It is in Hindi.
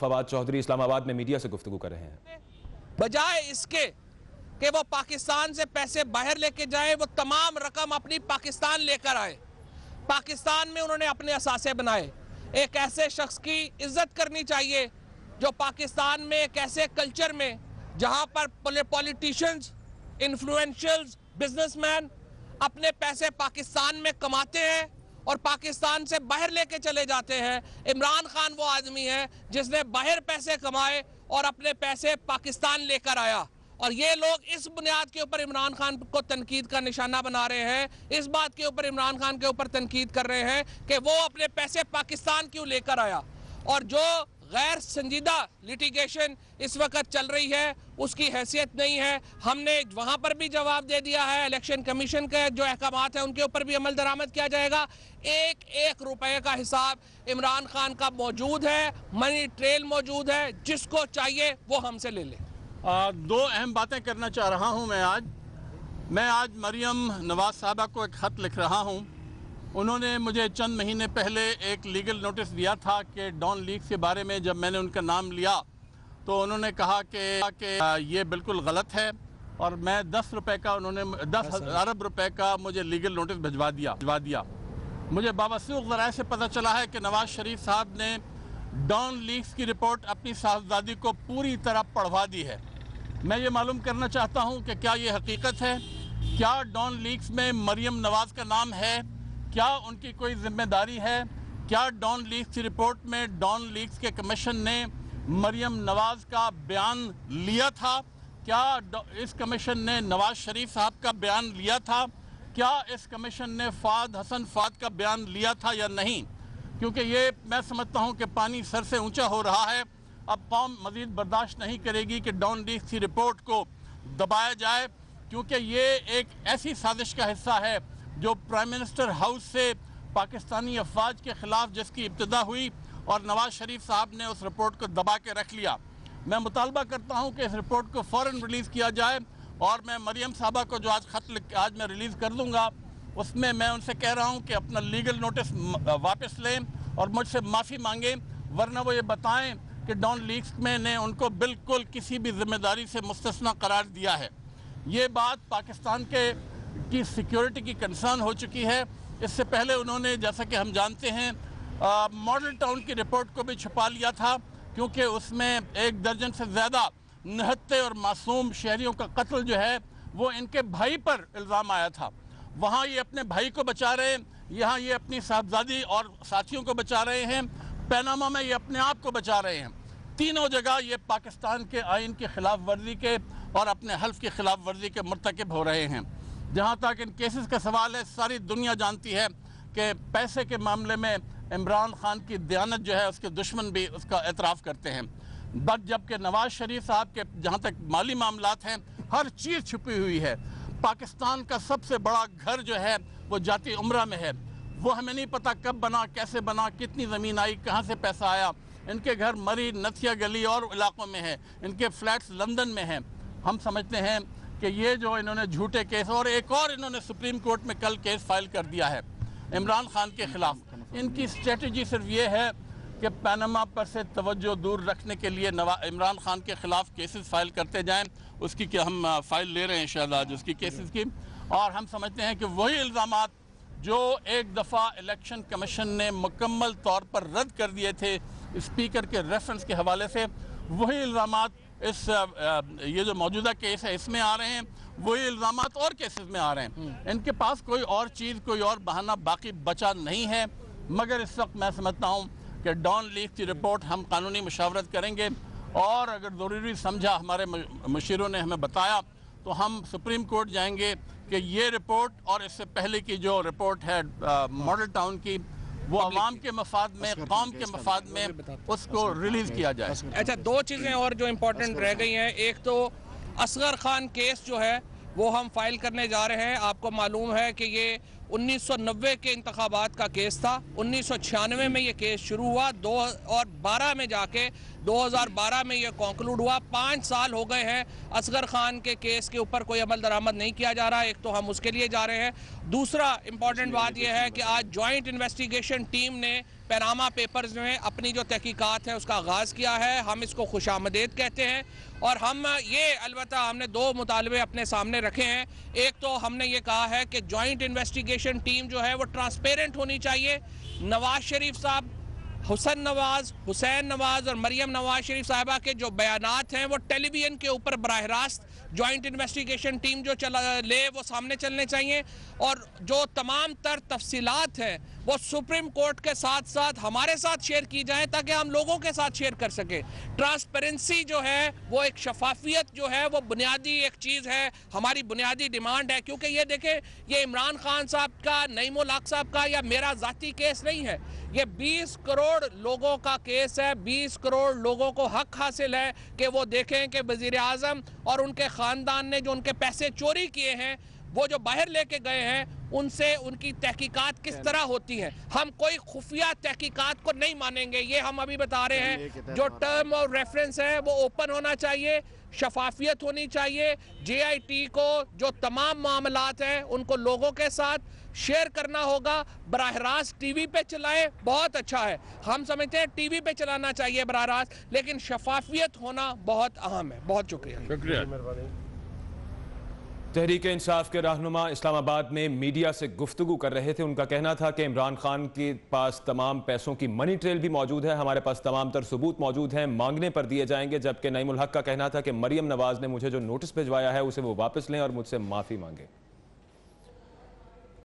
फवाद चौधरी इस्लामाबाद में मीडिया से गुफ्तगू कर रहे हैं। बजाय इसके कि वो पाकिस्तान से पैसे बाहर लेके जाए, वो तमाम रकम अपनी पाकिस्तान लेकर आए। पाकिस्तान में उन्होंने अपने असासे बनाए। एक ऐसे शख्स की इज्जत करनी चाहिए जो पाकिस्तान में एक ऐसे कल्चर में जहां पर पॉलिटिशियंस, इन्फ्लुएंशियल्स, बिजनेसमैन अपने पैसे पाकिस्तान में कमाते हैं और पाकिस्तान से बाहर लेके चले जाते हैं। इमरान खान वो आदमी है जिसने बाहर पैसे कमाए और अपने पैसे पाकिस्तान लेकर आया, और ये लोग इस बुनियाद के ऊपर इमरान खान को तनकीद का निशाना बना रहे हैं, इस बात के ऊपर इमरान खान के ऊपर तनकीद कर रहे हैं कि वो अपने पैसे पाकिस्तान क्यों लेकर आया। और जो गैर संजीदा लिटिगेशन इस वक्त चल रही है उसकी हैसियत नहीं है। हमने वहाँ पर भी जवाब दे दिया है। इलेक्शन कमीशन के जो अहकामात हैं उनके ऊपर भी अमल दरामद किया जाएगा। एक एक रुपए का हिसाब इमरान खान का मौजूद है, मनी ट्रेल मौजूद है, जिसको चाहिए वो हमसे ले ले। दो अहम बातें करना चाह रहा हूँ। मैं आज मरियम नवाज साहबा को एक ख़त लिख रहा हूँ। उन्होंने मुझे चंद महीने पहले एक लीगल नोटिस दिया था कि डॉन लीक्स के बारे में। जब मैंने उनका नाम लिया तो उन्होंने कहा कि ये बिल्कुल गलत है, और मैं 10 अरब रुपए का मुझे लीगल नोटिस भिजवा दिया। मुझे बावसूख ज़राए से पता चला है कि नवाज शरीफ साहब ने डॉन लीक्स की रिपोर्ट अपनी साहबजादी को पूरी तरह पढ़वा दी है। मैं ये मालूम करना चाहता हूँ कि क्या ये हकीकत है? क्या डॉन लीक्स में मरियम नवाज का नाम है? क्या उनकी कोई जिम्मेदारी है? क्या डॉन लीक्स की रिपोर्ट में डॉन लीक्स के कमीशन ने मरियम नवाज का बयान लिया था? क्या इस कमीशन ने नवाज शरीफ साहब का बयान लिया था? क्या इस कमीशन ने हसन फाद का बयान लिया था या नहीं? क्योंकि ये मैं समझता हूँ कि पानी सर से ऊंचा हो रहा है। अब कौम मज़ीद बर्दाश्त नहीं करेगी कि डॉन लीक्स की रिपोर्ट को दबाया जाए, क्योंकि ये एक ऐसी साजिश का हिस्सा है जो प्राइम मिनिस्टर हाउस से पाकिस्तानी अफवाज के ख़िलाफ़ जिसकी इब्तिदा हुई, और नवाज शरीफ साहब ने उस रिपोर्ट को दबा के रख लिया। मैं मुतालबा करता हूँ कि इस रिपोर्ट को फ़ौरन रिलीज़ किया जाए, और मैं मरियम साहबा को जो आज मैं रिलीज़ कर दूँगा, उसमें मैं उनसे कह रहा हूँ कि अपना लीगल नोटिस वापस लें और मुझसे माफ़ी मांगें, वरना वो ये बताएं कि डॉन लीक्स में ने उनको बिल्कुल किसी भी जिम्मेदारी से मुस्तस्ना करार दिया है। ये बात पाकिस्तान की सिक्योरिटी की कंसर्न हो चुकी है। इससे पहले उन्होंने, जैसा कि हम जानते हैं, मॉडल टाउन की रिपोर्ट को भी छुपा लिया था, क्योंकि उसमें 1 दर्जन से ज़्यादा निहत्ते और मासूम शहरियों का कत्ल जो है वो इनके भाई पर इल्ज़ाम आया था। वहाँ ये अपने भाई को बचा रहे हैं, यहाँ ये अपनी साहबजादी और साथियों को बचा रहे हैं, पैनामा में ये अपने आप को बचा रहे हैं। तीनों जगह ये पाकिस्तान के आइन की खिलाफ वर्जी के और अपने हल्फ की खिलाफ वर्जी के मुर्तकिब हो रहे हैं। जहाँ तक इन केसेस का सवाल है, सारी दुनिया जानती है कि पैसे के मामले में इमरान खान की दयानत जो है उसके दुश्मन भी उसका एतराफ़ करते हैं। बट जबकि नवाज शरीफ साहब के जहाँ तक माली मामलात हैं, हर चीज़ छुपी हुई है। पाकिस्तान का सबसे बड़ा घर जो है वो जाती उम्रा में है। वो हमें नहीं पता कब बना, कैसे बना, कितनी ज़मीन आई, कहाँ से पैसा आया। इनके घर मरी, नथिया गली और इलाकों में है, इनके फ्लैट्स लंदन में हैं। हम समझते हैं कि ये जो इन्होंने झूठे केस, और एक और इन्होंने सुप्रीम कोर्ट में कल केस फाइल कर दिया है इमरान खान के ख़िलाफ़। इनकी स्ट्रेटजी सिर्फ ये है कि पैनामा पर से तवज्जो दूर रखने के लिए इमरान खान के ख़िलाफ़ केसेस फाइल करते जाएं। उसकी कि हम फाइल ले रहे हैं शायद आज उसकी केसेस की, और हम समझते हैं कि वही इल्ज़ामात जो एक दफ़ा इलेक्शन कमीशन ने मुकम्मल तौर पर रद्द कर दिए थे स्पीकर के रेफरेंस के हवाले से, वही इल्ज़ामात ये जो मौजूदा केस है इसमें आ रहे हैं, वही इल्ज़ामात और केसेस में आ रहे हैं। इनके पास कोई और चीज़, कोई और बहाना बाकी बचा नहीं है। मगर इस वक्त मैं समझता हूँ कि डॉन लीक्स की रिपोर्ट हम कानूनी मुशावरत करेंगे, और अगर ज़रूरी समझा, हमारे मुशीरों ने हमें बताया, तो हम सुप्रीम कोर्ट जाएंगे कि ये रिपोर्ट और इससे पहले की जो रिपोर्ट है मॉडल टाउन की, वो अवाम के मफाद में, कौम के मफाद में उसको रिलीज़ किया जाए। अच्छा, 2 चीज़ें और जो इम्पोर्टेंट रह गई हैं। एक तो असगर खान केस जो है वो हम फाइल करने जा रहे हैं। आपको मालूम है कि ये 1990 के इंतखाबात का केस था। 1996 में ये केस शुरू हुआ, 2012 में जाके 2012 में ये कॉन्क्लूड हुआ। 5 साल हो गए हैं असगर खान के केस के ऊपर कोई अमल दरामद नहीं किया जा रहा। एक तो हम उसके लिए जा रहे हैं, दूसरा इंपॉर्टेंट बात यह है कि आज जॉइंट इन्वेस्टिगेशन टीम ने पैनामा पेपर्स में अपनी जो तहकीकात है उसका आगाज़ किया है। हम इसको खुशामदीद कहते हैं और हम ये अलबत्ता हमने 2 मुतालबे अपने सामने रखे हैं। एक तो हमने ये कहा है कि जॉइंट इन्वेस्टिगेशन टीम जो है वो ट्रांसपेरेंट होनी चाहिए। नवाज शरीफ साहब, हुसैन नवाज और मरियम नवाज शरीफ साहिबा के जो बयानात हैं वो टेलीविजन के ऊपर बराह रास्त जॉइंट इन्वेस्टिगेशन टीम जो वो सामने चलने चाहिए और जो तमाम तर तफसीलात हैं वो सुप्रीम कोर्ट के साथ साथ हमारे साथ शेयर की जाए ताकि हम लोगों के साथ शेयर कर सकें। ट्रांसपेरेंसी जो है वो एक शफाफियत जो है वो बुनियादी एक चीज़ है, हमारी बुनियादी डिमांड है। क्योंकि ये देखें, ये इमरान खान साहब का, नईमुल हक साहब का या मेरा ज़ाती केस नहीं है, ये 20 करोड़ लोगों का केस है। 20 करोड़ लोगों को हक हासिल है कि वो देखें कि वज़ीर आज़म और उनके ख़ानदान ने जो उनके पैसे चोरी किए हैं, वो जो बाहर लेके गए हैं, उनसे उनकी तहकीकात किस तरह होती है। हम कोई खुफिया तहकीकात को नहीं मानेंगे। ये हम अभी बता रहे हैं, जो टर्म और रेफरेंस है वो ओपन होना चाहिए, शफाफियत होनी चाहिए। JIT को जो तमाम मामलात हैं उनको लोगों के साथ शेयर करना होगा। बराह रास्त TV पे चलाएं, बहुत अच्छा है, हम समझते हैं TV पे चलाना चाहिए बराह रास्त, लेकिन शफाफियत होना बहुत अहम है। बहुत शुक्रिया। तहरीक इंसाफ के रहनुमा इस्लामाबाद में मीडिया से गुफ्तगू कर रहे थे। उनका कहना था कि इमरान खान के पास तमाम पैसों की मनी ट्रेल भी मौजूद है, हमारे पास तमाम तर सबूत मौजूद हैं, मांगने पर दिए जाएंगे। जबकि नईमुल हक का कहना था कि मरियम नवाज ने मुझे जो नोटिस भिजवाया है उसे वो वापस लें और मुझसे माफ़ी मांगे।